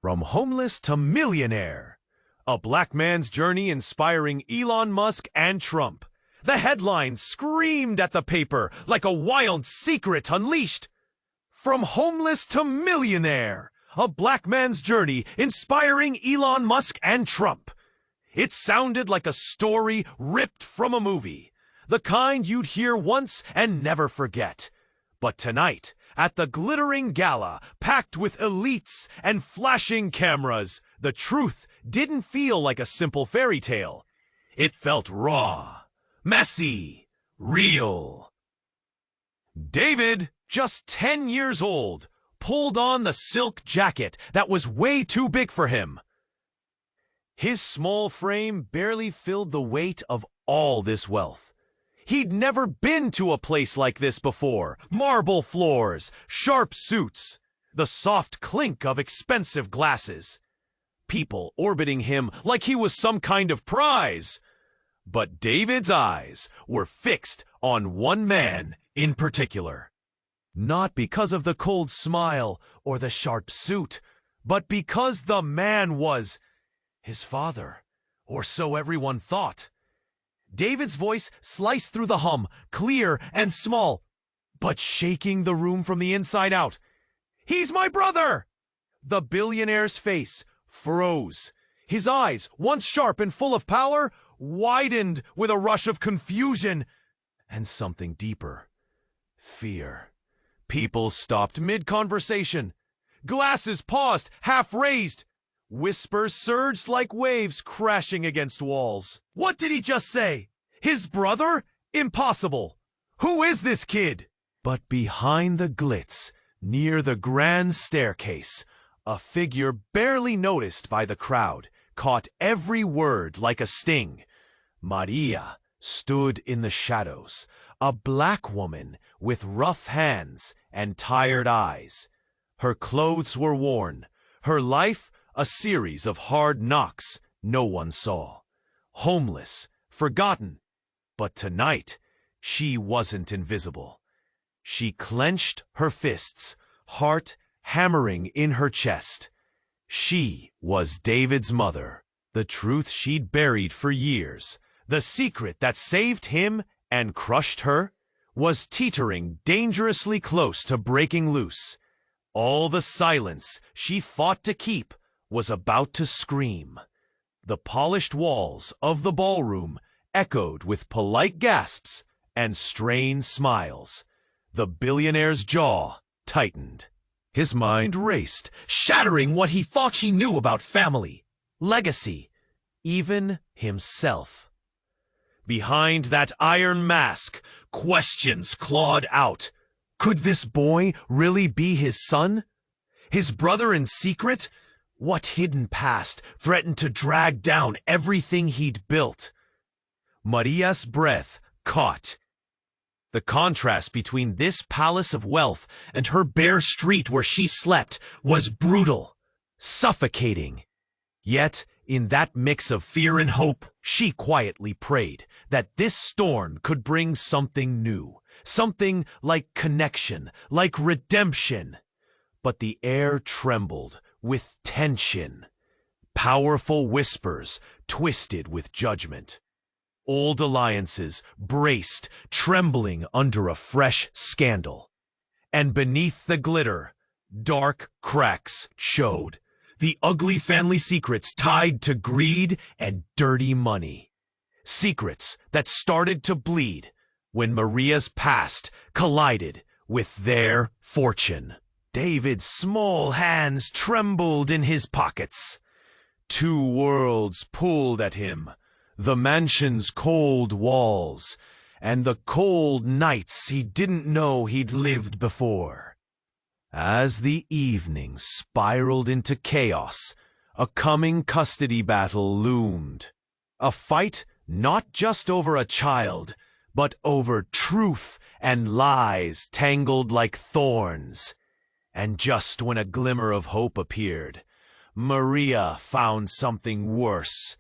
From homeless to millionaire. A black man's journey inspiring Elon Musk and Trump. The headline screamed at the paper like a wild secret unleashed. From homeless to millionaire. A black man's journey inspiring Elon Musk and Trump. It sounded like a story ripped from a movie. The kind you'd hear once and never forget. But tonight, at the glittering gala, packed with elites and flashing cameras, the truth didn't feel like a simple fairy tale. It felt raw, messy, real. David, just 10 years old, pulled on the silk jacket that was way too big for him. His small frame barely filled the weight of all this wealth. He'd never been to a place like this before. Marble floors, sharp suits, the soft clink of expensive glasses. People orbiting him like he was some kind of prize. But David's eyes were fixed on one man in particular. Not because of the cold smile or the sharp suit, but because the man was his father, or so everyone thought. David's voice sliced through the hum, clear and small, but shaking the room from the inside out. "He's my brother!" The billionaire's face froze. His eyes, once sharp and full of power, widened with a rush of confusion and something deeper. Fear. People stopped mid-conversation. Glasses paused, half raised. Whispers surged like waves crashing against walls. What did he just say? His brother? Impossible. Who is this kid? But behind the glitz, near the grand staircase, a figure barely noticed by the crowd caught every word like a sting. Maria stood in the shadows, a black woman with rough hands and tired eyes. Her clothes were worn, her life a series of hard knocks no one saw. Homeless, forgotten. But tonight, she wasn't invisible. She clenched her fists, heart hammering in her chest. She was David's mother, the truth she'd buried for years. The secret that saved him and crushed her was teetering dangerously close to breaking loose. All the silence she fought to keep was about to scream. The polished walls of the ballroom echoed with polite gasps and strained smiles. The billionaire's jaw tightened. His mind raced, shattering what he thought he knew about family, legacy, even himself. Behind that iron mask, questions clawed out. Could this boy really be his son? His brother in secret? What hidden past threatened to drag down everything he'd built? Maria's breath caught. The contrast between this palace of wealth and her bare street where she slept was brutal, suffocating. Yet, in that mix of fear and hope, she quietly prayed that this storm could bring something new, something like connection, like redemption. But the air trembled with tension. Powerful whispers twisted with judgment. Old alliances braced, trembling under a fresh scandal. And beneath the glitter, dark cracks showed. The ugly family secrets tied to greed and dirty money. Secrets that started to bleed when Maria's past collided with their fortune. David's small hands trembled in his pockets. Two worlds pulled at him. The mansion's cold walls, and the cold nights he didn't know he'd lived before. As the evening spiraled into chaos, a coming custody battle loomed. A fight not just over a child, but over truth and lies tangled like thorns. And just when a glimmer of hope appeared, Maria found something worse.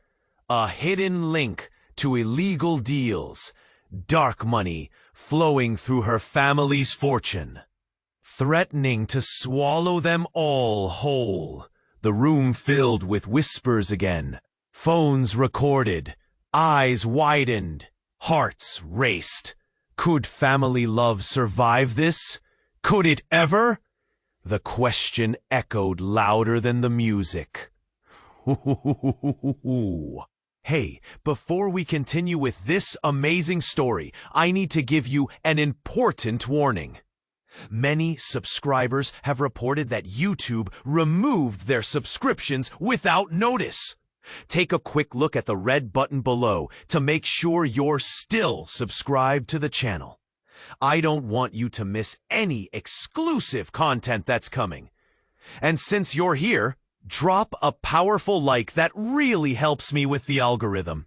A hidden link to illegal deals, dark money flowing through her family's fortune, threatening to swallow them all whole. The room filled with whispers again. Phones recorded. Eyes widened. Hearts raced. Could family love survive this? Could it ever? The question echoed louder than the music. Hey, before we continue with this amazing story, I need to give you an important warning. Many subscribers have reported that YouTube removed their subscriptions without notice. Take a quick look at the red button below to make sure you're still subscribed to the channel. I don't want you to miss any exclusive content that's coming. And since you're here, drop a powerful like that really helps me with the algorithm.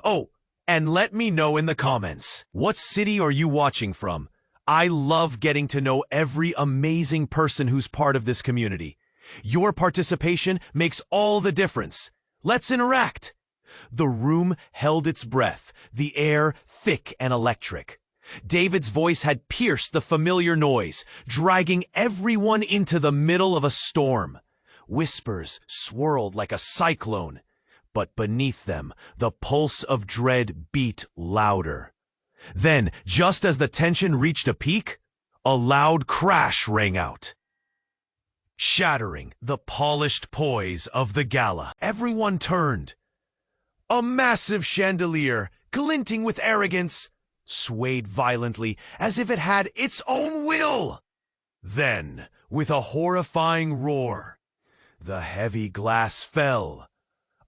Oh, and let me know in the comments, what city are you watching from? I love getting to know every amazing person who's part of this community. Your participation makes all the difference. Let's interact. The room held its breath, the air thick and electric. David's voice had pierced the familiar noise, dragging everyone into the middle of a storm. Whispers swirled like a cyclone, but beneath them, the pulse of dread beat louder. Then, just as the tension reached a peak, a loud crash rang out, shattering the polished poise of the gala. Everyone turned. A massive chandelier, glinting with arrogance, swayed violently as if it had its own will. Then, with a horrifying roar, the heavy glass fell,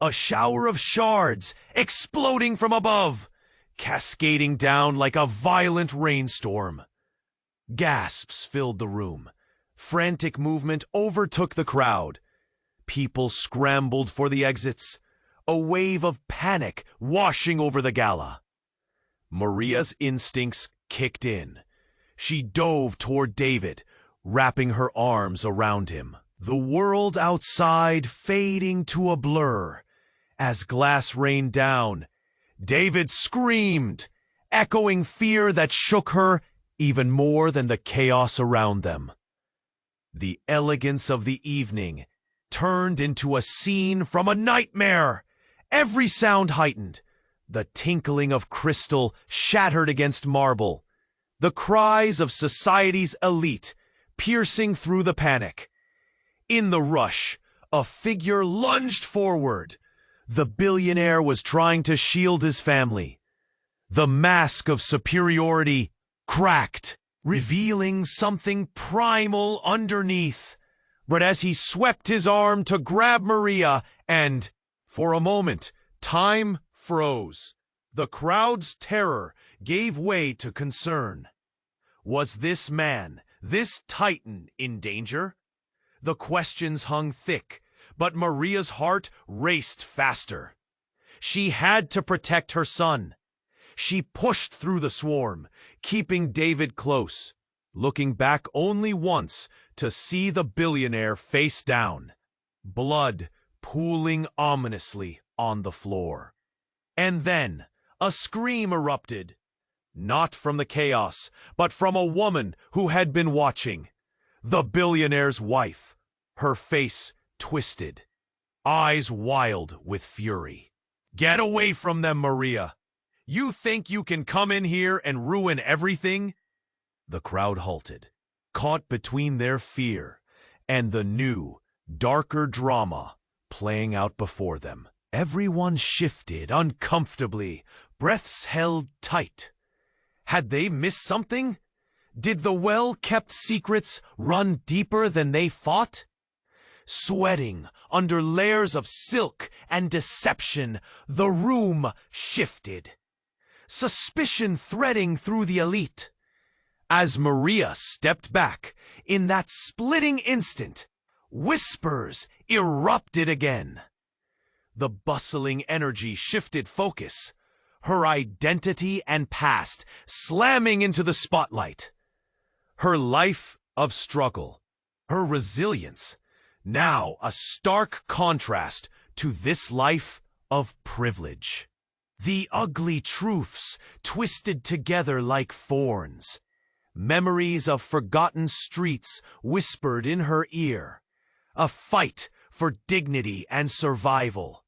a shower of shards exploding from above, cascading down like a violent rainstorm. Gasps filled the room. Frantic movement overtook the crowd. People scrambled for the exits, a wave of panic washing over the gala. Maria's instincts kicked in. She dove toward David, wrapping her arms around him. The world outside fading to a blur. As glass rained down, David screamed, echoing fear that shook her even more than the chaos around them. The elegance of the evening turned into a scene from a nightmare. Every sound heightened. The tinkling of crystal shattered against marble. The cries of society's elite piercing through the panic. In the rush, a figure lunged forward. The billionaire was trying to shield his family. The mask of superiority cracked, revealing something primal underneath. But as he swept his arm to grab Maria and, for a moment, time froze. The crowd's terror gave way to concern. Was this man, this titan, in danger? The questions hung thick, but Maria's heart raced faster. She had to protect her son. She pushed through the swarm, keeping David close, looking back only once to see the billionaire face down, blood pooling ominously on the floor. And then a scream erupted, not from the chaos, but from a woman who had been watching. The billionaire's wife, her face twisted, eyes wild with fury. Get away from them, Maria. You think you can come in here and ruin everything? The crowd halted, caught between their fear and the new, darker drama playing out before them. Everyone shifted uncomfortably, breaths held tight. Had they missed something? Did the well-kept secrets run deeper than they fought? Sweating under layers of silk and deception, the room shifted. Suspicion threading through the elite. As Maria stepped back, in that splitting instant, whispers erupted again. The bustling energy shifted focus, her identity and past slamming into the spotlight. Her life of struggle, her resilience, now a stark contrast to this life of privilege. The ugly truths twisted together like thorns. Memories of forgotten streets whispered in her ear. A fight for dignity and survival.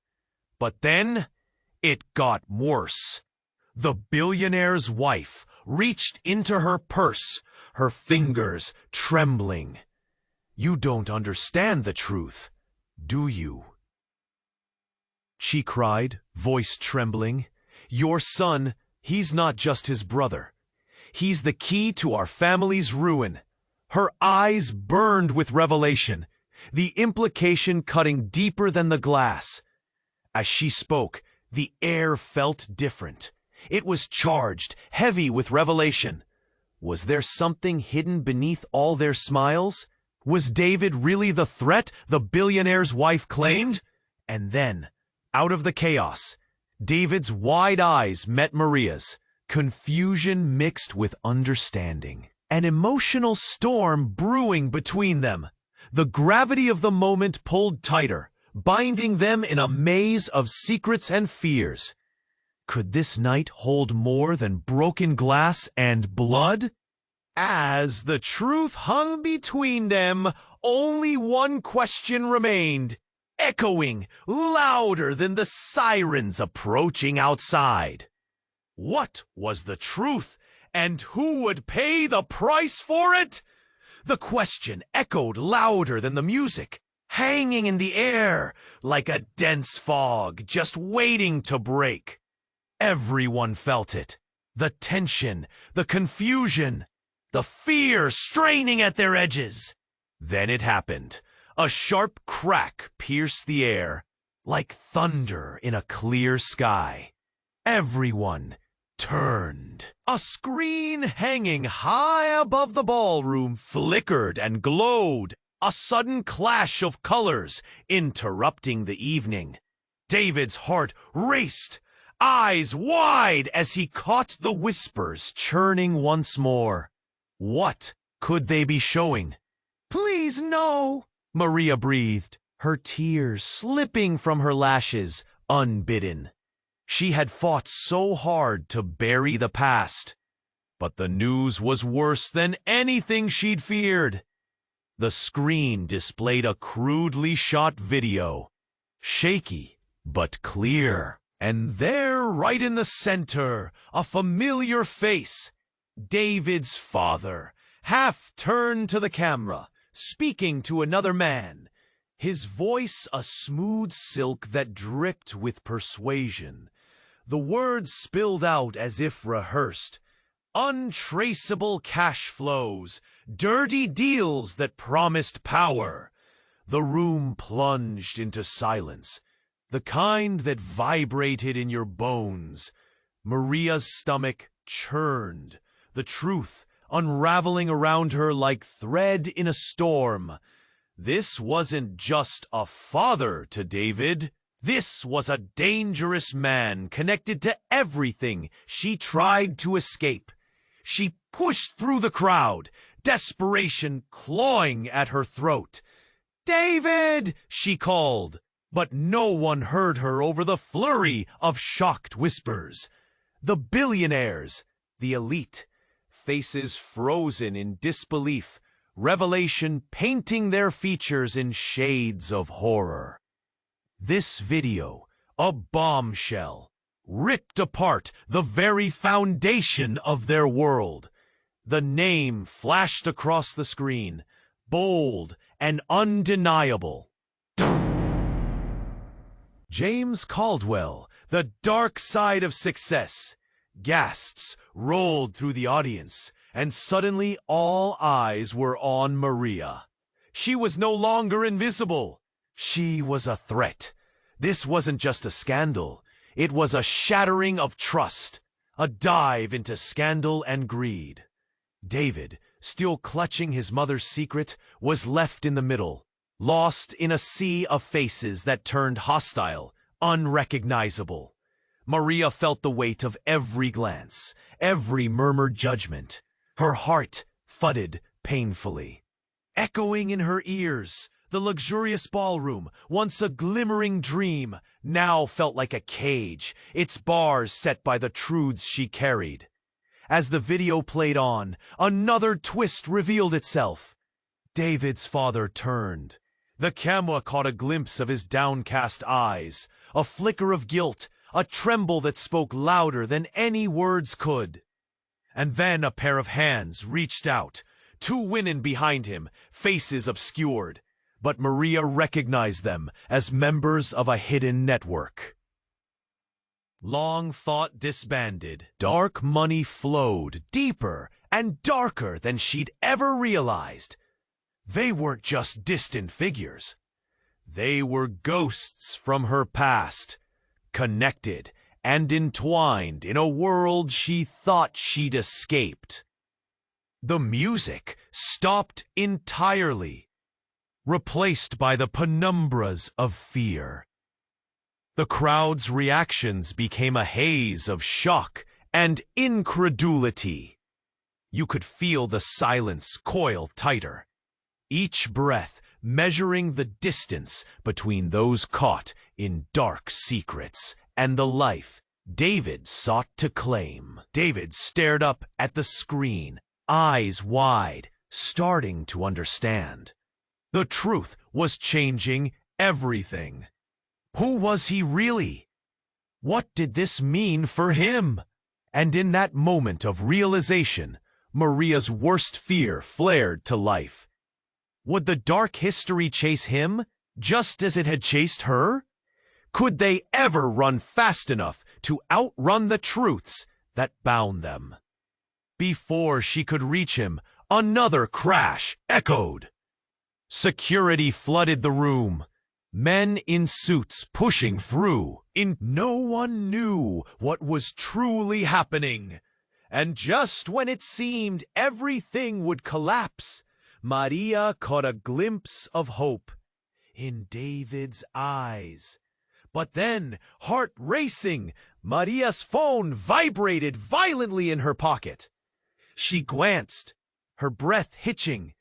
But then, it got worse. The billionaire's wife reached into her purse, her fingers trembling. "You don't understand the truth, do you?" she cried, voice trembling. "Your son, he's not just his brother. He's the key to our family's ruin." Her eyes burned with revelation, the implication cutting deeper than the glass. As she spoke, the air felt different. It was charged, heavy with revelation. Was there something hidden beneath all their smiles? Was David really the threat the billionaire's wife claimed? And then, out of the chaos, David's wide eyes met Maria's, confusion mixed with understanding. An emotional storm brewing between them. The gravity of the moment pulled tighter, binding them in a maze of secrets and fears. Could this night hold more than broken glass and blood? As the truth hung between them, only one question remained, echoing louder than the sirens approaching outside. What was the truth, and who would pay the price for it? The question echoed louder than the music, hanging in the air like a dense fog just waiting to break. Everyone felt it. The tension, the confusion, the fear straining at their edges. Then it happened. A sharp crack pierced the air, like thunder in a clear sky. Everyone turned. A screen hanging high above the ballroom flickered and glowed, a sudden clash of colors interrupting the evening. David's heart raced, eyes wide as he caught the whispers churning once more. What could they be showing? "Please, no," Maria breathed, her tears slipping from her lashes, unbidden. She had fought so hard to bury the past, but the news was worse than anything she'd feared. The screen displayed a crudely shot video, shaky but clear. And there, right in the center, a familiar face, David's father, half turned to the camera, speaking to another man, his voice a smooth silk that dripped with persuasion. The words spilled out as if rehearsed. Untraceable cash flows, dirty deals that promised power. The room plunged into silence, the kind that vibrated in your bones. Maria's stomach churned, the truth unraveling around her like thread in a storm. This wasn't just a father to David. This was a dangerous man connected to everything she tried to escape. She pushed through the crowd, desperation clawing at her throat. "David!" she called, but no one heard her over the flurry of shocked whispers. The billionaires, the elite, faces frozen in disbelief, revelation painting their features in shades of horror. This video, a bombshell, ripped apart the very foundation of their world. The name flashed across the screen, bold and undeniable. James Caldwell, The Dark Side of Success. Gasps rolled through the audience, and suddenly all eyes were on Maria. She was no longer invisible. She was a threat. This wasn't just a scandal. It was a shattering of trust, a dive into scandal and greed. David, still clutching his mother's secret, was left in the middle, lost in a sea of faces that turned hostile, unrecognizable. Maria felt the weight of every glance, every murmured judgment. Her heart thudded painfully. Echoing in her ears, the luxurious ballroom, once a glimmering dream, now felt like a cage, its bars set by the truths she carried. As the video played on, another twist revealed itself. David's father turned, The camera caught a glimpse of his downcast eyes, a flicker of guilt, a tremble that spoke louder than any words could. And then a pair of hands reached out, two women behind him, faces obscured, but Maria recognized them as members of a hidden network. Long thought disbanded, dark money flowed deeper and darker than she'd ever realized. They weren't just distant figures. They were ghosts from her past, connected and entwined in a world she thought she'd escaped. The music stopped entirely, replaced by the penumbras of fear. The crowd's reactions became a haze of shock and incredulity. You could feel the silence coil tighter, each breath measuring the distance between those caught in dark secrets and the life David sought to claim. David stared up at the screen, eyes wide, starting to understand. The truth was changing everything. Who was he really? What did this mean for him? And in that moment of realization, Maria's worst fear flared to life. Would the dark history chase him, just as it had chased her? Could they ever run fast enough to outrun the truths that bound them? Before she could reach him, another crash echoed. Security flooded the room, men in suits pushing through. No one knew what was truly happening. And just when it seemed everything would collapse, Maria caught a glimpse of hope in David's eyes. But then, heart racing, Maria's phone vibrated violently in her pocket. She glanced, her breath hitching.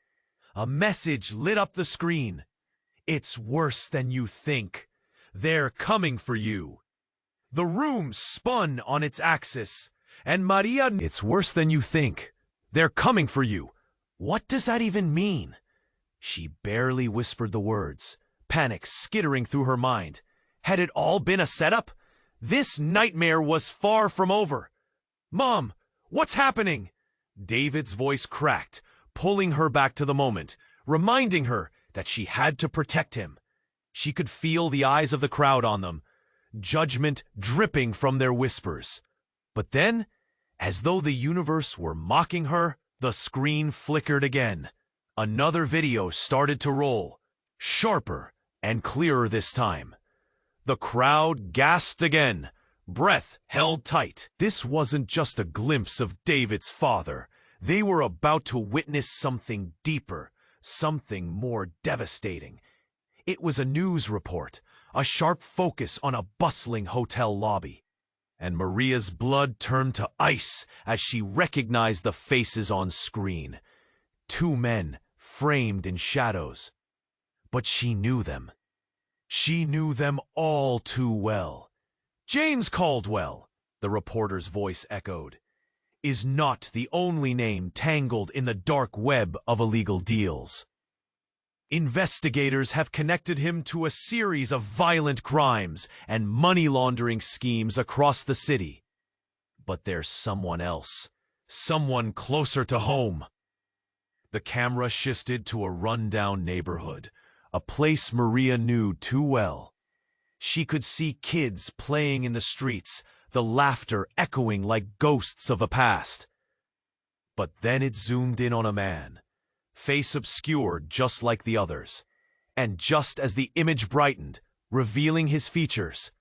A message lit up the screen. "It's worse than you think. They're coming for you." The room spun on its axis, and Maria, "It's worse than you think. They're coming for you." What does that even mean? She barely whispered the words, panic skittering through her mind. Had it all been a setup? This nightmare was far from over. "Mom, what's happening?" David's voice cracked, pulling her back to the moment, reminding her that she had to protect him. She could feel the eyes of the crowd on them, judgment dripping from their whispers. But then, as though the universe were mocking her, the screen flickered again. Another video started to roll, sharper and clearer this time. The crowd gasped again, breath held tight. This wasn't just a glimpse of David's father. They were about to witness something deeper, something more devastating. It was a news report, a sharp focus on a bustling hotel lobby. And Maria's blood turned to ice as she recognized the faces on screen. Two men framed in shadows. But she knew them. She knew them all too well. "James Caldwell," the reporter's voice echoed, "is not the only name tangled in the dark web of illegal deals. Investigators have connected him to a series of violent crimes and money laundering schemes across the city. But there's someone else, someone closer to home." The camera shifted to a rundown neighborhood, a place Maria knew too well. She could see kids playing in the streets, the laughter echoing like ghosts of a past. But then it zoomed in on a man, face obscured just like the others. And just as the image brightened, revealing his features,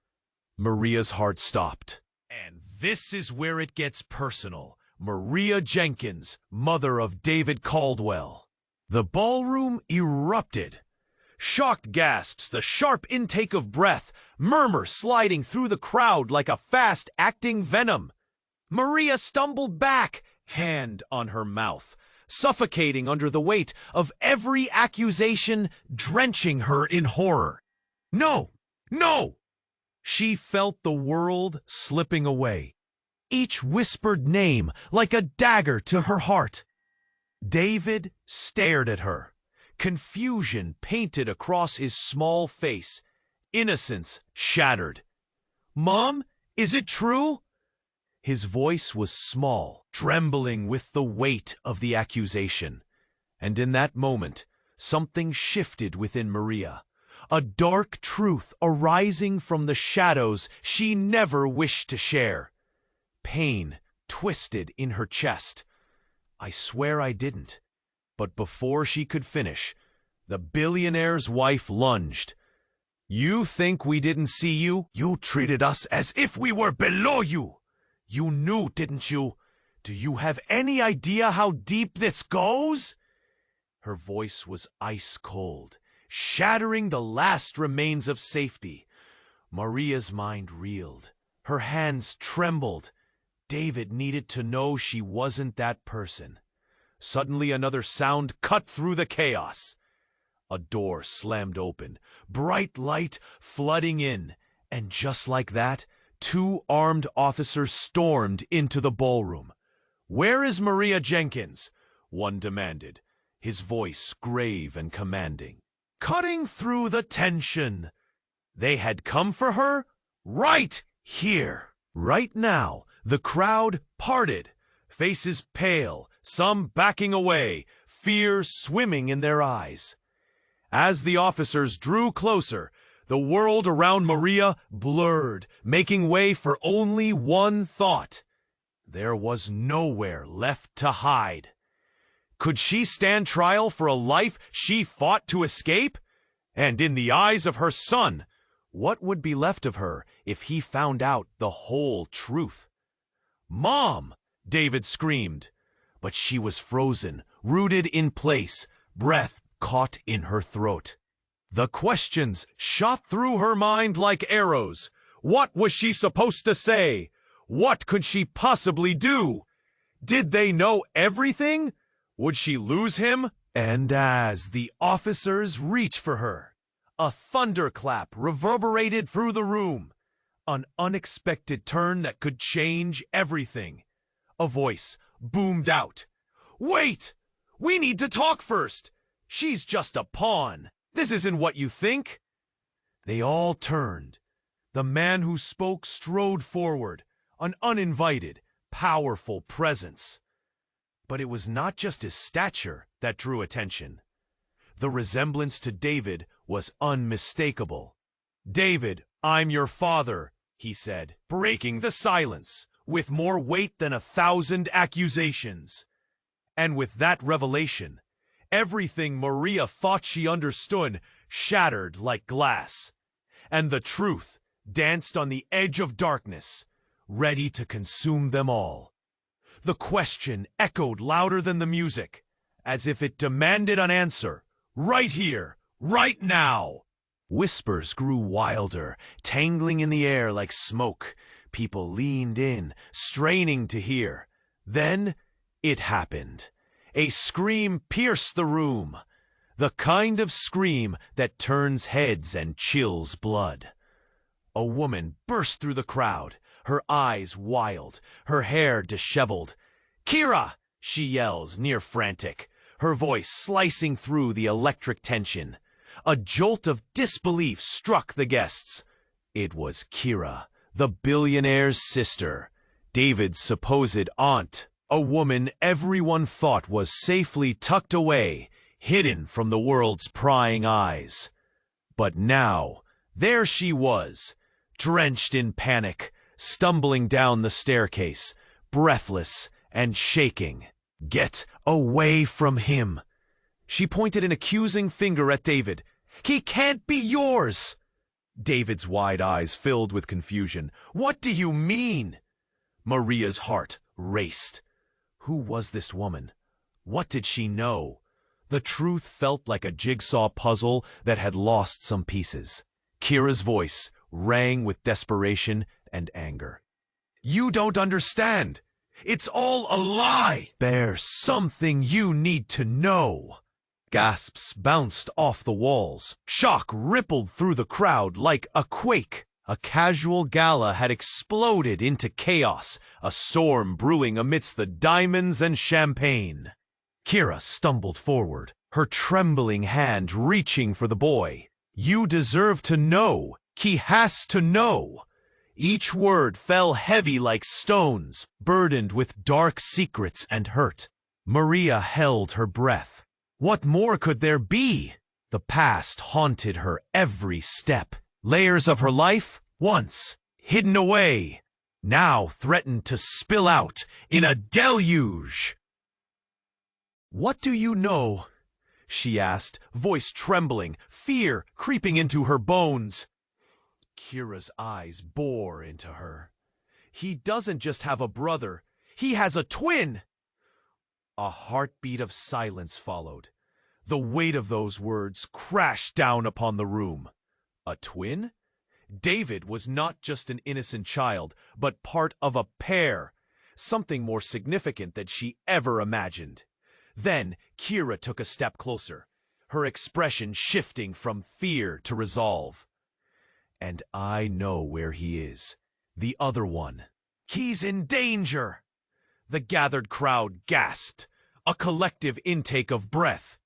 Maria's heart stopped. And this is where it gets personal. Maria Jenkins, mother of David Caldwell. The ballroom erupted. Shocked gasps, the sharp intake of breath, murmur sliding through the crowd like a fast-acting venom. Maria stumbled back, hand on her mouth, suffocating under the weight of every accusation drenching her in horror. No! No! She felt the world slipping away, each whispered name like a dagger to her heart. David stared at her, Confusion painted across his small face. Innocence shattered. "Mom, is it true?" His voice was small, trembling with the weight of the accusation. And in that moment, something shifted within Maria. A dark truth arising from the shadows she never wished to share. Pain twisted in her chest. "I swear I didn't." But before she could finish, the billionaire's wife lunged. "You think we didn't see you? You treated us as if we were below you. You knew, didn't you? Do you have any idea how deep this goes?" Her voice was ice cold, shattering the last remains of safety. Maria's mind reeled. Her hands trembled. David needed to know she wasn't that person. Suddenly another sound cut through the chaos. A door slammed open, bright light flooding in, and just like that, 2 armed officers stormed into the ballroom. "Where is Maria Jenkins?" one demanded, his voice grave and commanding, cutting through the tension. They had come for her right here. Right now, the crowd parted, faces pale, some backing away, fear swimming in their eyes. As the officers drew closer, the world around Maria blurred, making way for only one thought. There was nowhere left to hide. Could she stand trial for a life she fought to escape? And in the eyes of her son, what would be left of her if he found out the whole truth? "Mom!" David screamed. But she was frozen, rooted in place, breath caught in her throat. The questions shot through her mind like arrows. What was she supposed to say? What could she possibly do? Did they know everything? Would she lose him? And as the officers reached for her, a thunderclap reverberated through the room. An unexpected turn that could change everything. A voice boomed out. "Wait! We need to talk first! She's just a pawn. This isn't what you think." They all turned. The man who spoke strode forward, an uninvited, powerful presence. But it was not just his stature that drew attention. The resemblance to David was unmistakable. "David, I'm your father," he said, breaking the silence, with more weight than 1,000 accusations. And with that revelation, everything Maria thought she understood shattered like glass. And the truth danced on the edge of darkness, ready to consume them all. The question echoed louder than the music, as if it demanded an answer, right here, right now. Whispers grew wilder, tangling in the air like smoke. People leaned in, straining to hear. Then it happened. A scream pierced the room, the kind of scream that turns heads and chills blood. A woman burst through the crowd, her eyes wild, her hair disheveled. "Kira!" she yells, near frantic, her voice slicing through the electric tension. A jolt of disbelief struck the guests. It was Kira, the billionaire's sister, David's supposed aunt, a woman everyone thought was safely tucked away, hidden from the world's prying eyes. But now, there she was, drenched in panic, stumbling down the staircase, breathless and shaking. "Get away from him!" She pointed an accusing finger at David. "He can't be yours!" David's wide eyes filled with confusion. "What do you mean?" Maria's heart raced. Who was this woman? What did she know? The truth felt like a jigsaw puzzle that had lost some pieces. Kira's voice rang with desperation and anger. "You don't understand. It's all a lie. There's something you need to know." Gasps bounced off the walls. Shock rippled through the crowd like a quake. A casual gala had exploded into chaos, a storm brewing amidst the diamonds and champagne. Kira stumbled forward, her trembling hand reaching for the boy. You deserve to know. He has to know. Each word fell heavy like stones, burdened with dark secrets and hurt. Maria held her breath. What more could there be? The past haunted her every step. Layers of her life, once hidden away, now threatened to spill out in a deluge. "What do you know?" she asked, voice trembling, fear creeping into her bones. Kira's eyes bore into her. "He doesn't just have a brother, he has a twin!" A heartbeat of silence followed. The weight of those words crashed down upon the room. A twin? David was not just an innocent child, but part of a pair, something more significant than she ever imagined. Then Kira took a step closer, her expression shifting from fear to resolve. "And I know where he is. The other one. He's in danger!" The gathered crowd gasped, a collective intake of breath.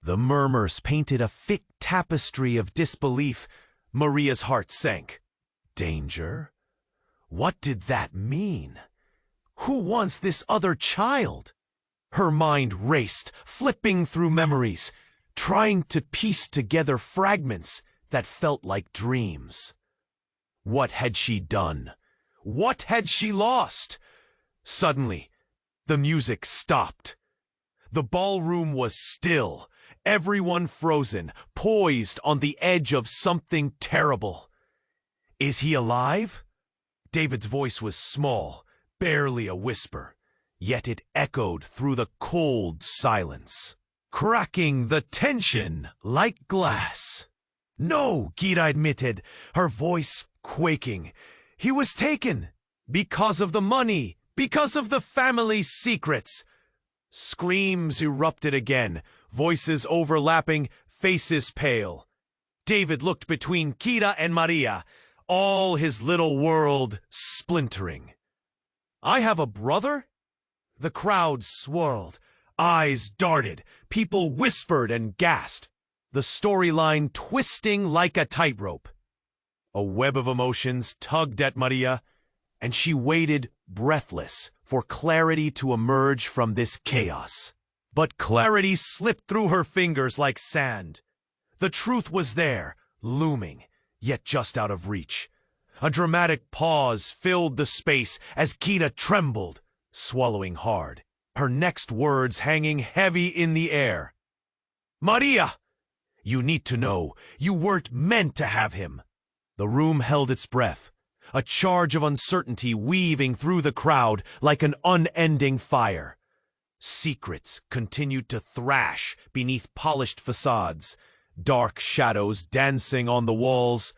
The murmurs painted a thick tapestry of disbelief. Maria's heart sank. Danger? What did that mean? Who wants this other child? Her mind raced, flipping through memories, trying to piece together fragments that felt like dreams. What had she done? What had she lost? Suddenly, the music stopped. The ballroom was still, everyone frozen, poised on the edge of something terrible. "Is he alive?" David's voice was small, barely a whisper, yet it echoed through the cold silence, cracking the tension like glass. "No," Kira admitted, her voice quaking. "He was taken because of the money, because of the family's secrets." Screams erupted again, voices overlapping, faces pale. David looked between Kira and Maria, all his little world splintering. "I have a brother?" The crowd swirled, eyes darted, people whispered and gasped, the storyline twisting like a tightrope. A web of emotions tugged at Maria, and she waited, breathless, for clarity to emerge from this chaos. But clarity slipped through her fingers like sand. The truth was there, looming, yet just out of reach. A dramatic pause filled the space as Kira trembled, swallowing hard, her next words hanging heavy in the air. "Maria! You need to know, you weren't meant to have him." The room held its breath, a charge of uncertainty weaving through the crowd like an unending fire. Secrets continued to thrash beneath polished facades, dark shadows dancing on the walls.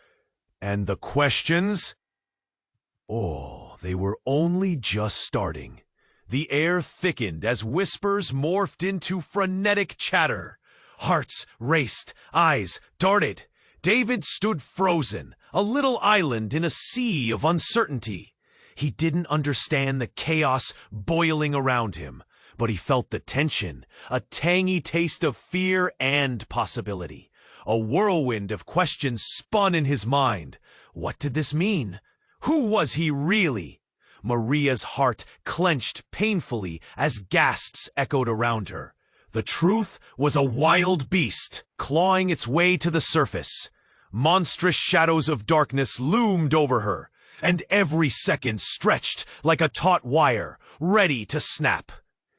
And the questions? Oh, they were only just starting. The air thickened as whispers morphed into frenetic chatter. Hearts raced, eyes darted. David stood frozen, a little island in a sea of uncertainty. He didn't understand the chaos boiling around him, but he felt the tension, a tangy taste of fear and possibility. A whirlwind of questions spun in his mind. What did this mean? Who was he really? Maria's heart clenched painfully as gasps echoed around her. The truth was a wild beast, clawing its way to the surface. Monstrous shadows of darkness loomed over her, and every second stretched like a taut wire, ready to snap.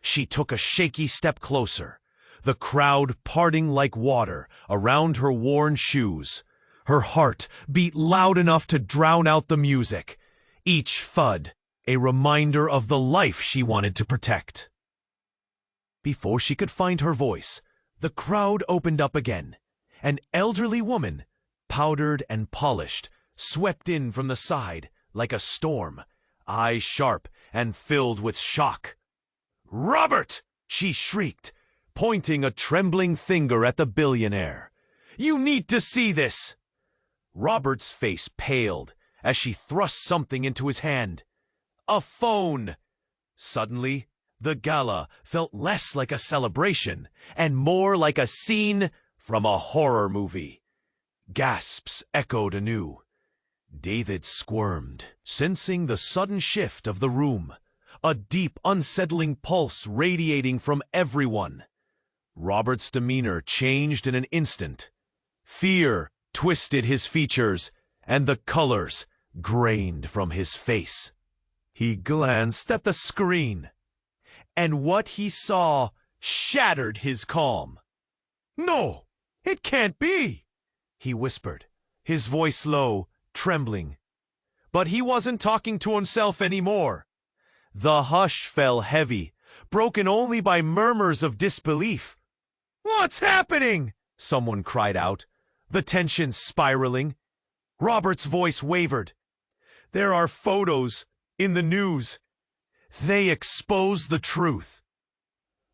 She took a shaky step closer, the crowd parting like water around her worn shoes. Her heart beat loud enough to drown out the music, each thud a reminder of the life she wanted to protect. Before she could find her voice, the crowd opened up again. An elderly woman, powdered and polished, swept in from the side like a storm, eyes sharp and filled with shock. "Robert!" she shrieked, pointing a trembling finger at the billionaire. "You need to see this!" Robert's face paled as she thrust something into his hand. A phone! Suddenly, The gala felt less like a celebration and more like a scene from a horror movie. Gasps echoed anew. David squirmed, sensing the sudden shift of the room, a deep, unsettling pulse radiating from everyone. Robert's demeanor changed in an instant. Fear twisted his features, and the colors grained from his face. He glanced at the screen, and what he saw shattered his calm. "No, it can't be," he whispered, his voice low, trembling. But he wasn't talking to himself anymore. The hush fell heavy, broken only by murmurs of disbelief. "What's happening?" someone cried out, the tension spiraling. Robert's voice wavered. "There are photos in the news. They expose the truth."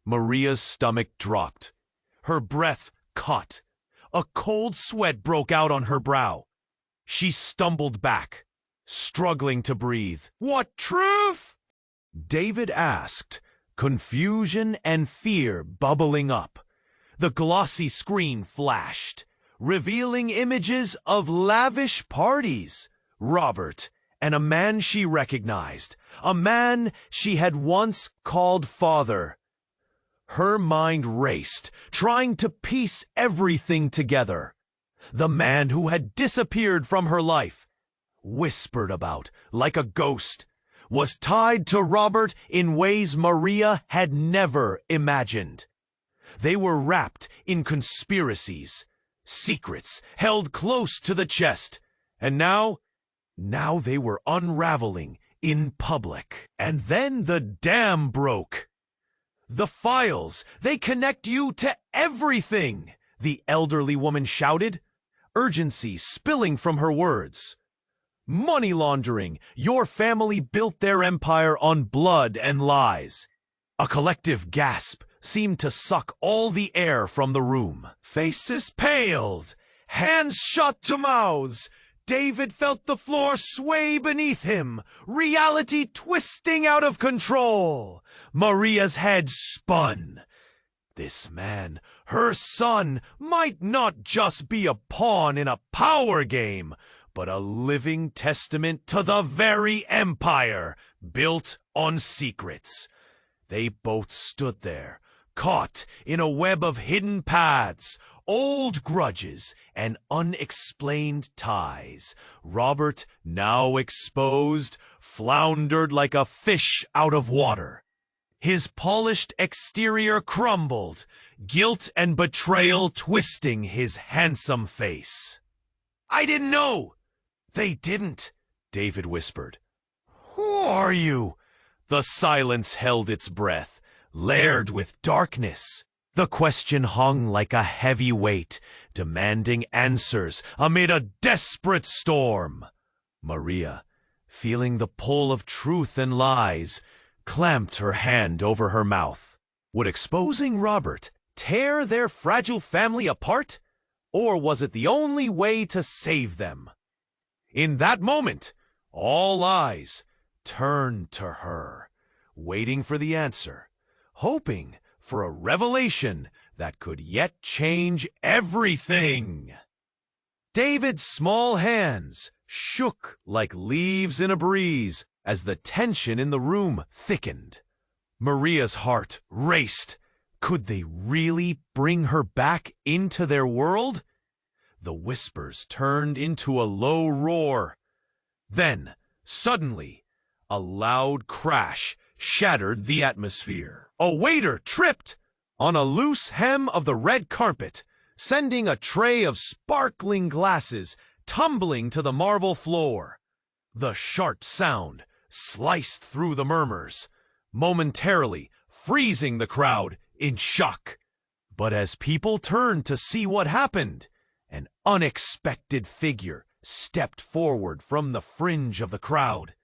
Maria's stomach dropped. Her breath caught. A cold sweat broke out on her brow. She stumbled back, struggling to breathe. "What truth?" David asked, confusion and fear bubbling up. The glossy screen flashed, revealing images of lavish parties. Robert and a man she recognized, a man she had once called father. Her mind raced, trying to piece everything together. The man who had disappeared from her life, whispered about like a ghost, was tied to Robert in ways Maria had never imagined. They were wrapped in conspiracies, secrets held close to the chest, and now they were unraveling in public. And then the dam broke. "The files, they connect you to everything," the elderly woman shouted, urgency spilling from her words. "Money laundering, your family built their empire on blood and lies." A collective gasp seemed to suck all the air from the room. Faces paled, hands shot to mouths. David felt the floor sway beneath him, reality twisting out of control. Maria's head spun. This man, her son, might not just be a pawn in a power game, but a living testament to the very empire built on secrets. They both stood there, caught in a web of hidden paths, old grudges, and unexplained ties. Robert, now exposed, floundered like a fish out of water. His polished exterior crumbled, guilt and betrayal twisting his handsome face. "I didn't know." "They didn't," David whispered. "Who are you?" The silence held its breath, layered with darkness. The question hung like a heavy weight, demanding answers amid a desperate storm. Maria, feeling the pull of truth and lies, clamped her hand over her mouth. Would exposing Robert tear their fragile family apart? Or was it the only way to save them? In that moment, all eyes turned to her, waiting for the answer, hoping for a revelation that could yet change everything. David's small hands shook like leaves in a breeze as the tension in the room thickened. Maria's heart raced. Could they really bring her back into their world? The whispers turned into a low roar. Then, suddenly, a loud crash shattered the atmosphere. A waiter tripped on a loose hem of the red carpet, sending a tray of sparkling glasses tumbling to the marble floor. The sharp sound sliced through the murmurs, momentarily freezing the crowd in shock. But as people turned to see what happened, an unexpected figure stepped forward from the fringe of the crowd.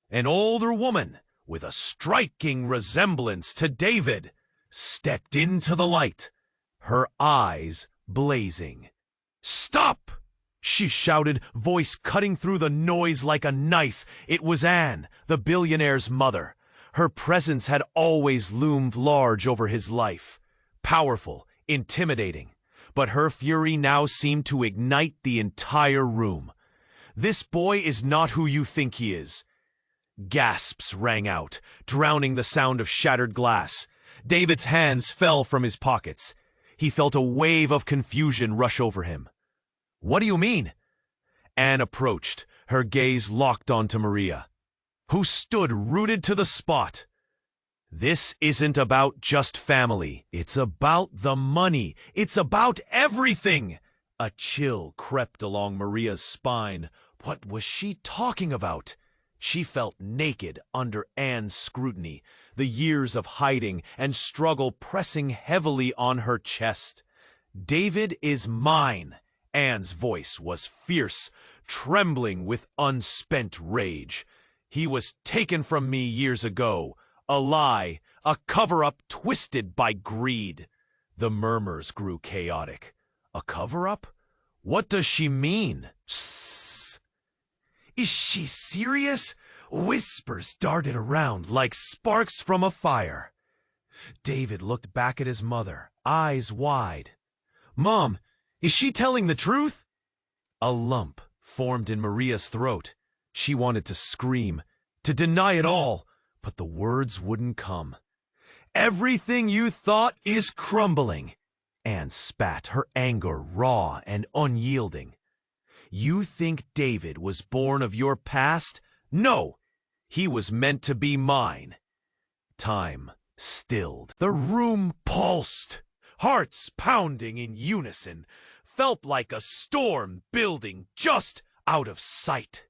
An older woman with a striking resemblance to David stepped into the light, her eyes blazing. "Stop!" she shouted, voice cutting through the noise like a knife. It was Anne, the billionaire's mother. Her presence had always loomed large over his life, powerful, intimidating, but her fury now seemed to ignite the entire room. "This boy is not who you think he is." Gasps rang out, drowning the sound of shattered glass. David's hands fell from his pockets. He felt a wave of confusion rush over him. "What do you mean?" Anne approached, her gaze locked onto Maria, who stood rooted to the spot. "This isn't about just family. It's about the money. It's about everything." A chill crept along Maria's spine. What was she talking about? She felt naked under Anne's scrutiny, the years of hiding and struggle pressing heavily on her chest. "David is mine." Anne's voice was fierce, trembling with unspent rage. "He was taken from me years ago. A lie, a cover-up twisted by greed." The murmurs grew chaotic. "A cover-up? What does she mean?" "Sssss. Is she serious?" Whispers darted around like sparks from a fire. David looked back at his mother, eyes wide. "Mom, is she telling the truth?" A lump formed in Maria's throat. She wanted to scream, to deny it all, but the words wouldn't come. "Everything you thought is crumbling." Anne spat, her anger raw and unyielding. "You think David was born of your past? No, he was meant to be mine." Time stilled. The room pulsed. Hearts pounding in unison, felt like a storm building just out of sight.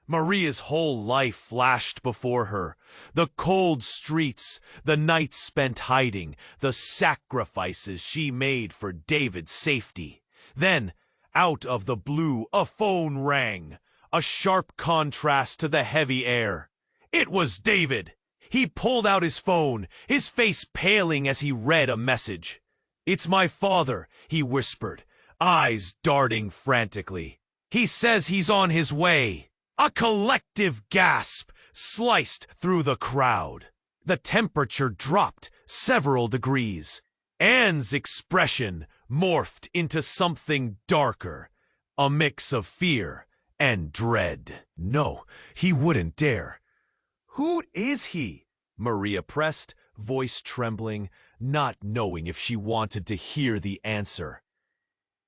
Maria's whole life flashed before her. The cold streets, the nights spent hiding, the sacrifices she made for David's safety. Then, out of the blue, a phone rang, a sharp contrast to the heavy air. It was David. He pulled out his phone, his face paling as he read a message. "It's my father," he whispered, eyes darting frantically. "He says he's on his way." A collective gasp sliced through the crowd. The temperature dropped several degrees. Anne's expression morphed into something darker, a mix of fear and dread. No, he wouldn't dare. "Who is he?" Maria pressed, voice trembling, not knowing if she wanted to hear the answer.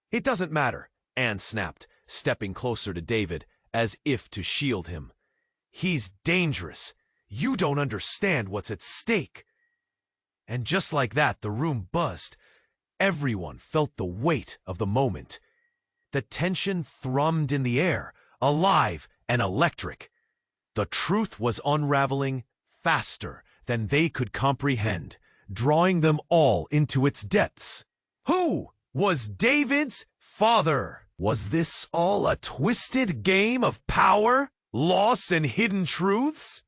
"It doesn't matter," Anne snapped, stepping closer to David, as if to shield him. "He's dangerous. You don't understand what's at stake." And just like that, the room buzzed. Everyone felt the weight of the moment. The tension thrummed in the air, alive and electric. The truth was unraveling faster than they could comprehend, drawing them all into its depths. Who was David's father? Was this all a twisted game of power, loss, and hidden truths?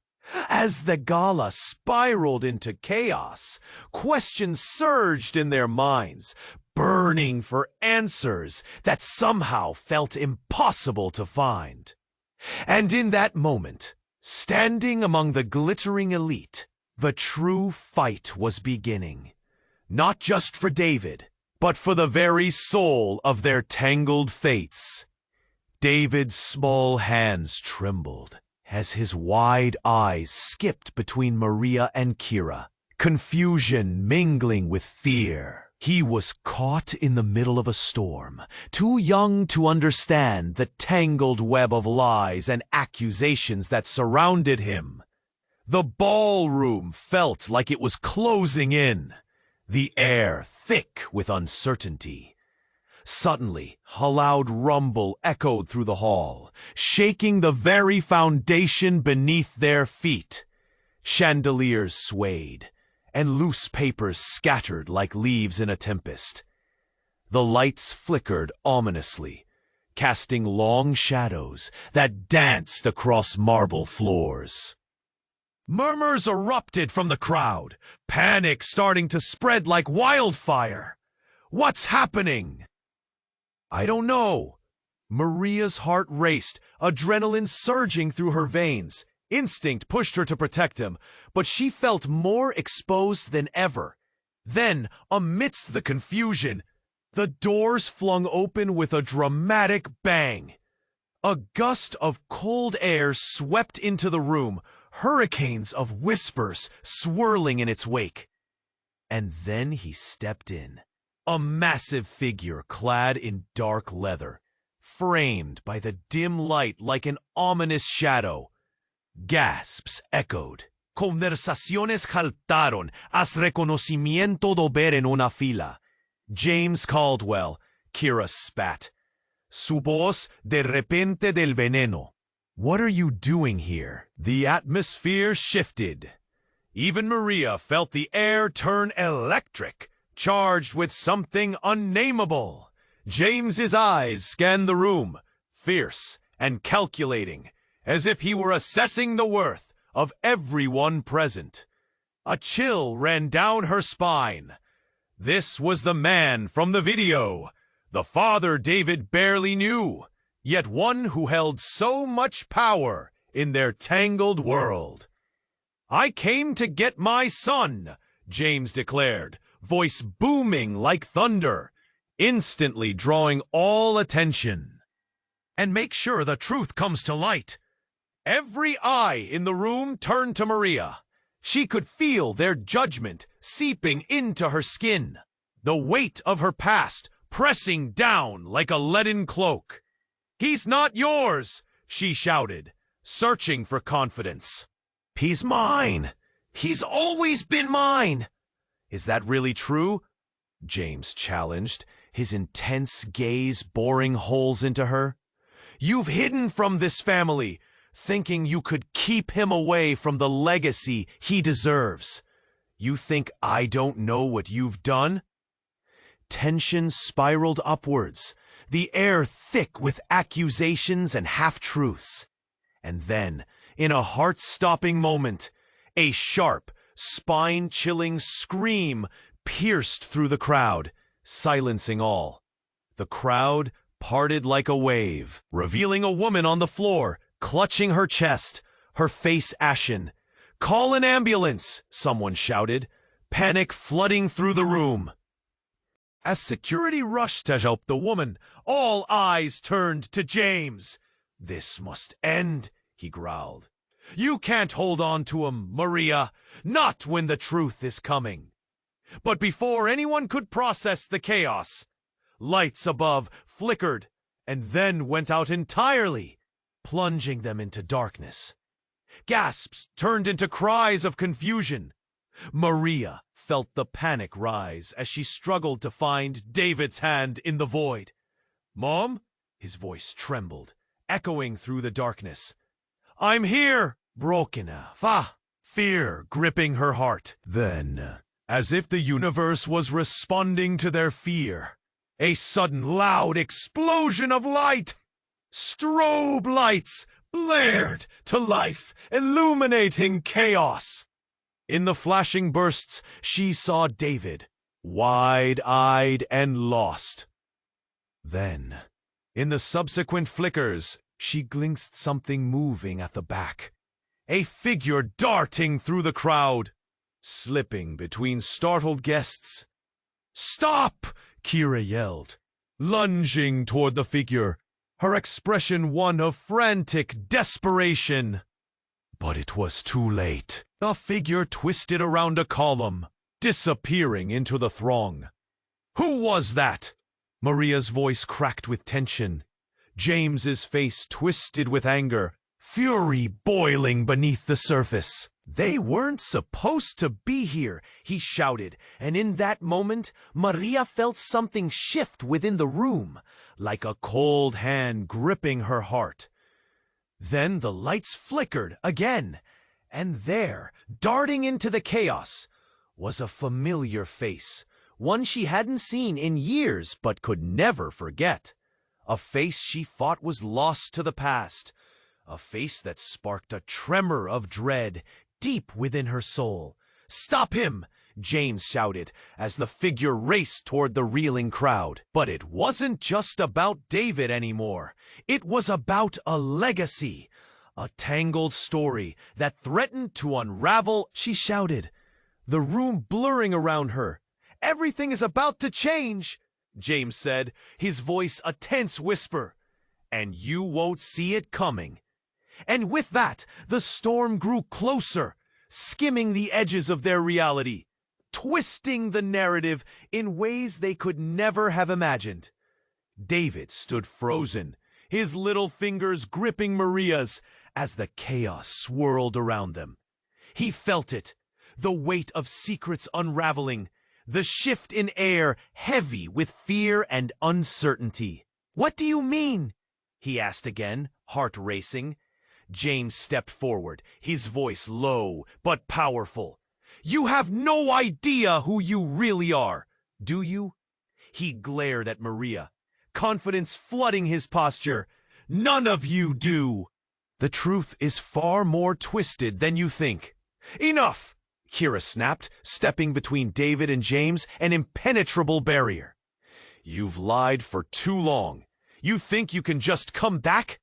As the gala spiraled into chaos, questions surged in their minds, burning for answers that somehow felt impossible to find. And in that moment, standing among the glittering elite, the true fight was beginning. Not just for David, but for the very soul of their tangled fates. David's small hands trembled as his wide eyes skipped between Maria and Kira, confusion mingling with fear. He was caught in the middle of a storm, too young to understand the tangled web of lies and accusations that surrounded him. The ballroom felt like it was closing in, the air thick with uncertainty. Suddenly, a loud rumble echoed through the hall, shaking the very foundation beneath their feet. Chandeliers swayed, and loose papers scattered like leaves in a tempest. The lights flickered ominously, casting long shadows that danced across marble floors. Murmurs erupted from the crowd, panic starting to spread like wildfire. "What's happening?" "I don't know." Maria's heart raced, adrenaline surging through her veins. Instinct pushed her to protect him, but she felt more exposed than ever. Then, amidst the confusion, the doors flung open with a dramatic bang. A gust of cold air swept into the room, hurricanes of whispers swirling in its wake. And then he stepped in, a massive figure clad in dark leather, framed by the dim light like an ominous shadow. Gasps echoed. Conversaciones saltaron. Haz reconocimiento do ver en una fila. James Caldwell, Kira spat. Su voz de repente del veneno. What are you doing here? The atmosphere shifted. Even Maria felt the air turn electric, charged with something unnameable. James's eyes scanned the room, fierce and calculating, as if he were assessing the worth of everyone present. A chill ran down her spine. This was the man from the video, the father David barely knew, yet one who held so much power in their tangled world. I came to get my son, James declared, voice booming like thunder, instantly drawing all attention. And make sure the truth comes to light. Every eye in the room turned to Maria. She could feel their judgment seeping into her skin, the weight of her past pressing down like a leaden cloak. He's not yours, she shouted, searching for confidence. He's mine. He's always been mine. Is that really true? James challenged, his intense gaze boring holes into her. You've hidden from this family, thinking you could keep him away from the legacy he deserves. You think I don't know what you've done? Tension spiraled upwards, the air thick with accusations and half-truths. And then, in a heart-stopping moment, a sharp, spine-chilling scream pierced through the crowd, silencing all. The crowd parted like a wave, revealing a woman on the floor, clutching her chest, her face ashen. "Call an ambulance!" someone shouted, panic flooding through the room. As security rushed to help the woman, all eyes turned to James. "This must end," he growled. "You can't hold on to him, Maria, not when the truth is coming." But before anyone could process the chaos, lights above flickered and then went out entirely, plunging them into darkness. Gasps turned into cries of confusion. Maria felt the panic rise as she struggled to find David's hand in the void. "Mom?" His voice trembled, echoing through the darkness. "I'm here!" Broken, fear gripping her heart. Then, as if the universe was responding to their fear, a sudden loud explosion of light! Strobe lights blared to life, illuminating chaos. In the flashing bursts, she saw David, wide-eyed and lost. Then, in the subsequent flickers, she glimpsed something moving at the back. A figure darting through the crowd, slipping between startled guests. "Stop!" Kira yelled, lunging toward the figure, her expression one of frantic desperation. But it was too late. The figure twisted around a column, disappearing into the throng. "Who was that?" Maria's voice cracked with tension. James's face twisted with anger, fury boiling beneath the surface. "They weren't supposed to be here," he shouted, and in that moment, Maria felt something shift within the room, like a cold hand gripping her heart. Then the lights flickered again, and there, darting into the chaos, was a familiar face, one she hadn't seen in years but could never forget. A face she thought was lost to the past, a face that sparked a tremor of dread deep within her soul. "Stop him!" James shouted as the figure raced toward the reeling crowd. But it wasn't just about David anymore. It was about a legacy, A tangled story that threatened to unravel, she shouted, the room blurring around her. Everything is about to change, James said, his voice a tense whisper. And you won't see it coming. And with that, the storm grew closer, skimming the edges of their reality, twisting the narrative in ways they could never have imagined. David stood frozen, his little fingers gripping Maria's as the chaos swirled around them. He felt it, the weight of secrets unraveling, the shift in air heavy with fear and uncertainty. What do you mean? He asked again, heart racing. James stepped forward, his voice low but powerful. You have no idea who you really are, do you? He glared at Maria, confidence flooding his posture. None of you do. The truth is far more twisted than you think. Enough! Kira snapped, stepping between David and James, an impenetrable barrier. You've lied for too long. You think you can just come back?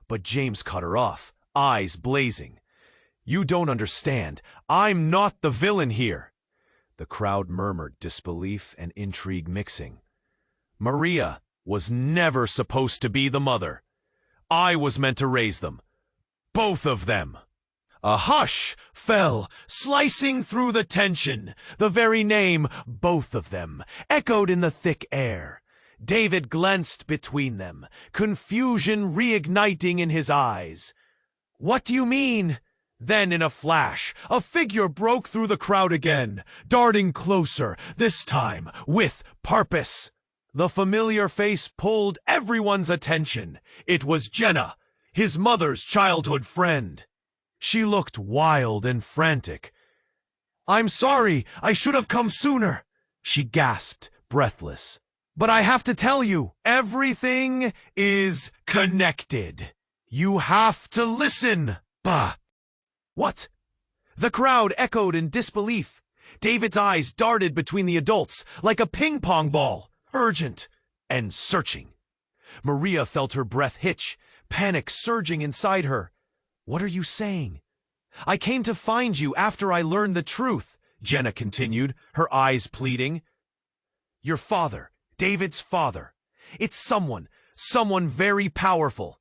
But James cut her off, eyes blazing. You don't understand. I'm not the villain here. The crowd murmured, disbelief and intrigue mixing. Maria was never supposed to be the mother. I was meant to raise them. Both of them. A hush fell, slicing through the tension. The very name, both of them, echoed in the thick air. David glanced between them, confusion reigniting in his eyes. What do you mean? Then in a flash, a figure broke through the crowd again, darting closer, this time with purpose. The familiar face pulled everyone's attention. It was Jenna, his mother's childhood friend. She looked wild and frantic. I'm sorry, I should have come sooner, she gasped, breathless. But I have to tell you, everything is connected. You have to listen. Bah. What? The crowd echoed in disbelief. David's eyes darted between the adults like a ping-pong ball, urgent and searching. Maria felt her breath hitch, panic surging inside her. What are you saying? I came to find you after I learned the truth, Jenna continued, her eyes pleading. Your father, David's father. It's someone very powerful.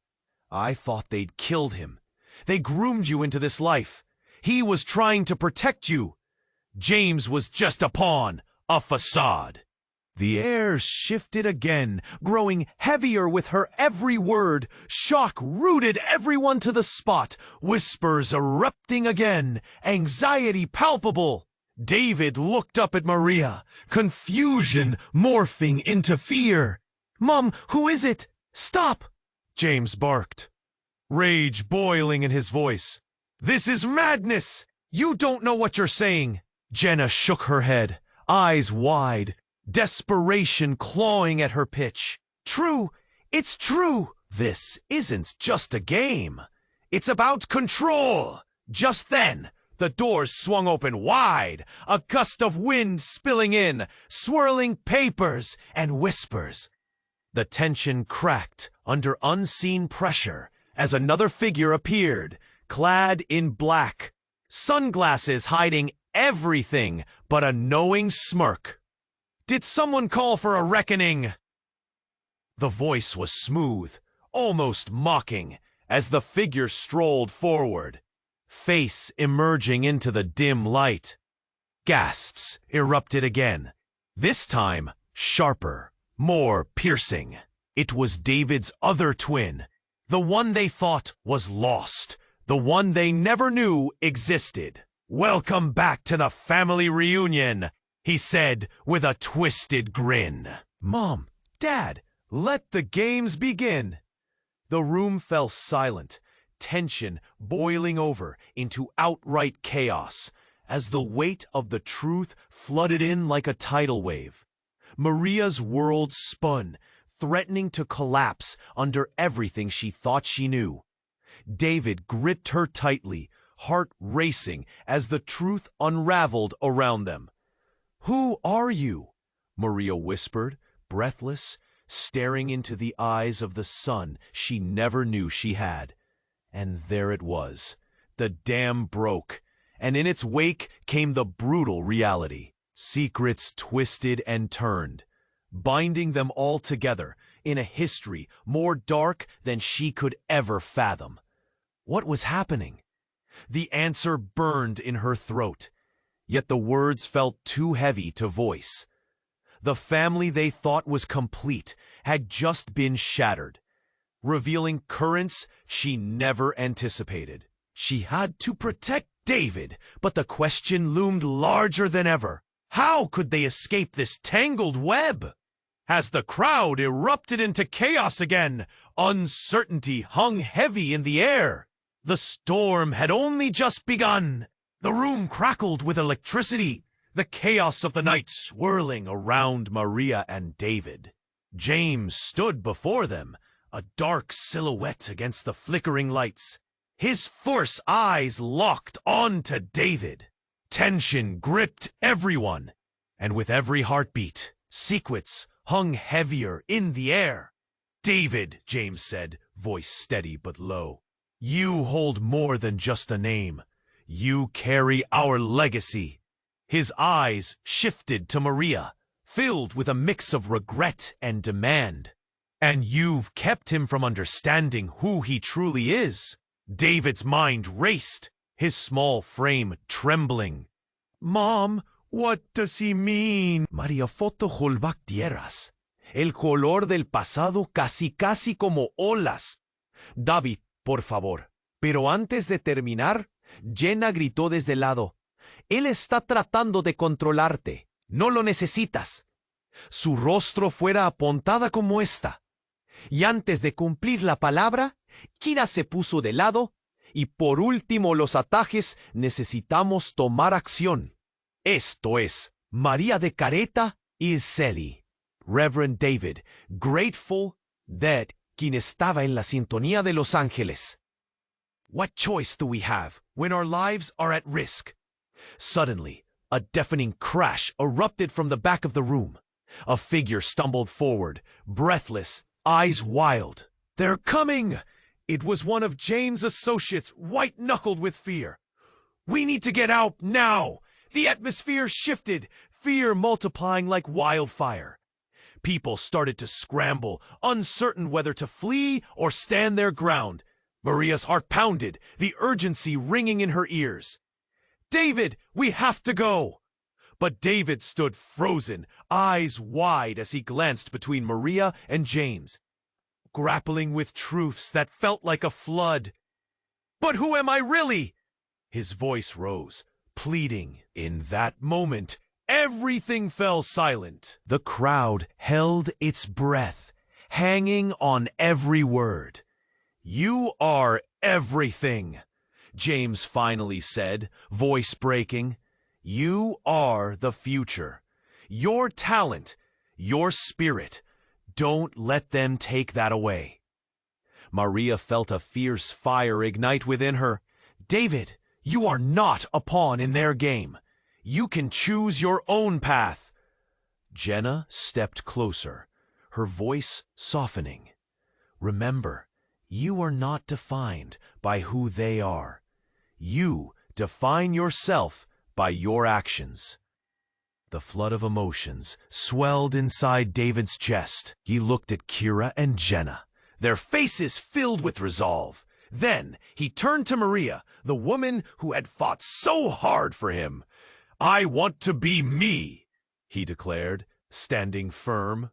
I thought they'd killed him. They groomed you into this life. He was trying to protect you. James was just a pawn, a facade. The air shifted again, growing heavier with her every word. Shock rooted everyone to the spot, whispers erupting again, anxiety palpable. David looked up at Maria, confusion morphing into fear. Mom, who is it? Stop! James barked, rage boiling in his voice. This is madness! You don't know what you're saying. Jenna shook her head, eyes wide, desperation clawing at her pitch. True, it's true. This isn't just a game. It's about control. Just then, the doors swung open wide, a gust of wind spilling in, swirling papers and whispers. The tension cracked under unseen pressure as another figure appeared, clad in black, sunglasses hiding everything but a knowing smirk. Did someone call for a reckoning? The voice was smooth, almost mocking, as the figure strolled forward, face emerging into the dim light. Gasps erupted again, this time sharper, more piercing. It was David's other twin, the one they thought was lost, the one they never knew existed. Welcome back to the family reunion, he said with a twisted grin. Mom, Dad, let the games begin. The room fell silent, tension boiling over into outright chaos as the weight of the truth flooded in like a tidal wave. Maria's world spun, threatening to collapse under everything she thought she knew. David gripped her tightly, heart racing as the truth unraveled around them. Who are you? Maria whispered, breathless, staring into the eyes of the son she never knew she had. And there it was. The dam broke, and in its wake came the brutal reality. Secrets twisted and turned, binding them all together in a history more dark than she could ever fathom. What was happening? The answer burned in her throat, yet the words felt too heavy to voice. The family they thought was complete had just been shattered, revealing currents she never anticipated. She had to protect David, but the question loomed larger than ever. How could they escape this tangled web? As the crowd erupted into chaos again, uncertainty hung heavy in the air. The storm had only just begun. The room crackled with electricity, the chaos of the night swirling around Maria and David. James stood before them, a dark silhouette against the flickering lights. His fierce eyes locked onto David. Tension gripped everyone, and with every heartbeat, secrets hung heavier in the air. "David," James said, voice steady but low, "you hold more than just a name. You carry our legacy." His eyes shifted to Maria, filled with a mix of regret and demand. "And you've kept him from understanding who he truly is." David's mind raced, his small frame trembling. "Mom, what does he mean?" María foto holbak tierras. El color del pasado casi como olas. "David, por favor." Pero antes de terminar, Jenna gritó desde el lado. "Él está tratando de controlarte. No lo necesitas." Su rostro fuera apuntada como esta. Y antes de cumplir la palabra, Kira se puso de lado, y por último los atajes necesitamos tomar acción. Esto es, María de Careta y Celi. Reverend David, grateful that quien estaba en la sintonía de Los Ángeles. What choice do we have when our lives are at risk? Suddenly, a deafening crash erupted from the back of the room. A figure stumbled forward, breathless, eyes wild. "They're coming!" It was one of James' associates, white-knuckled with fear. "We need to get out now!" The atmosphere shifted, fear multiplying like wildfire. People started to scramble, uncertain whether to flee or stand their ground. Maria's heart pounded, the urgency ringing in her ears. "David, we have to go!" But David stood frozen, eyes wide as he glanced between Maria and James, grappling with truths that felt like a flood. "But who am I really?" His voice rose, pleading. In that moment, everything fell silent. The crowd held its breath, hanging on every word. "You are everything," James finally said, voice breaking. "You are the future. Your talent, your spirit. Don't let them take that away." Maria felt a fierce fire ignite within her. "David, you are not a pawn in their game. You can choose your own path." Jenna stepped closer, her voice softening. "Remember, you are not defined by who they are. You define yourself by your actions." The flood of emotions swelled inside David's chest. He looked at Kira and Jenna, their faces filled with resolve. Then he turned to Maria, the woman who had fought so hard for him. "I want to be me," he declared, standing firm.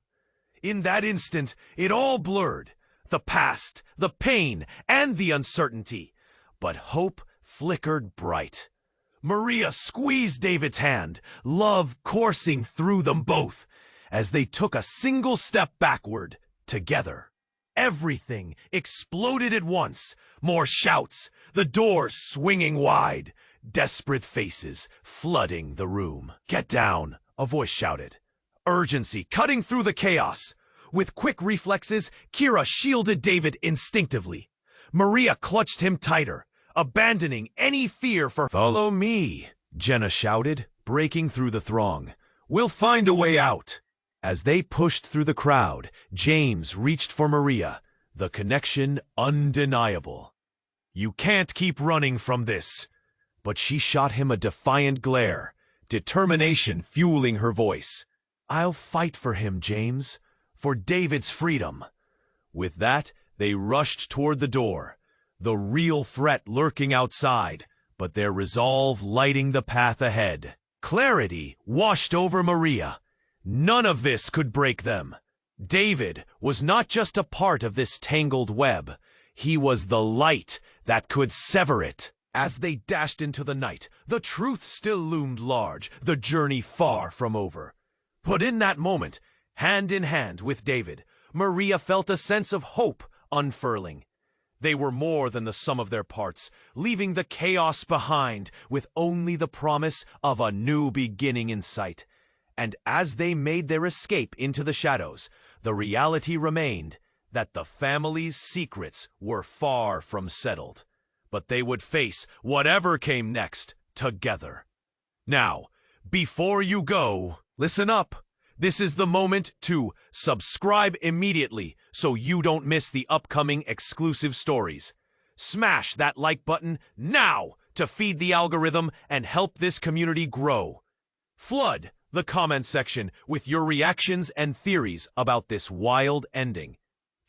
In that instant, it all blurred. The past, the pain, and the uncertainty. But hope flickered bright. Maria squeezed David's hand, love coursing through them both, as they took a single step backward, together. Everything exploded at once. More shouts, the doors swinging wide, desperate faces flooding the room. "Get down," a voice shouted. Urgency cutting through the chaos. With quick reflexes, Kira shielded David instinctively. Maria clutched him tighter, abandoning any fear for— "Follow me," Jenna shouted, breaking through the throng. "We'll find a way out." As they pushed through the crowd, James reached for Maria, the connection undeniable. You can't keep running from this. But she shot him a defiant glare, determination fueling her voice. I'll fight for him, James, for David's freedom. With that, they rushed toward the door, the real threat lurking outside, but their resolve lighting the path ahead. Clarity washed over Maria. None of this could break them. David was not just a part of this tangled web. He was the light that could sever it. As they dashed into the night, the truth still loomed large, the journey far from over. But in that moment, hand in hand with David, Maria felt a sense of hope unfurling. They were more than the sum of their parts, leaving the chaos behind with only the promise of a new beginning in sight. And as they made their escape into the shadows, the reality remained that the family's secrets were far from settled. But they would face whatever came next together. Now, before you go, listen up. This is the moment to subscribe immediately so you don't miss the upcoming exclusive stories. Smash that like button now to feed the algorithm and help this community grow. Flood the comment section with your reactions and theories about this wild ending.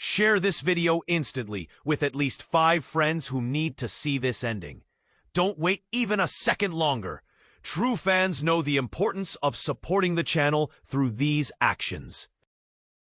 Share this video instantly with at least 5 friends who need to see this ending. Don't wait even a second longer. True fans know the importance of supporting the channel through these actions.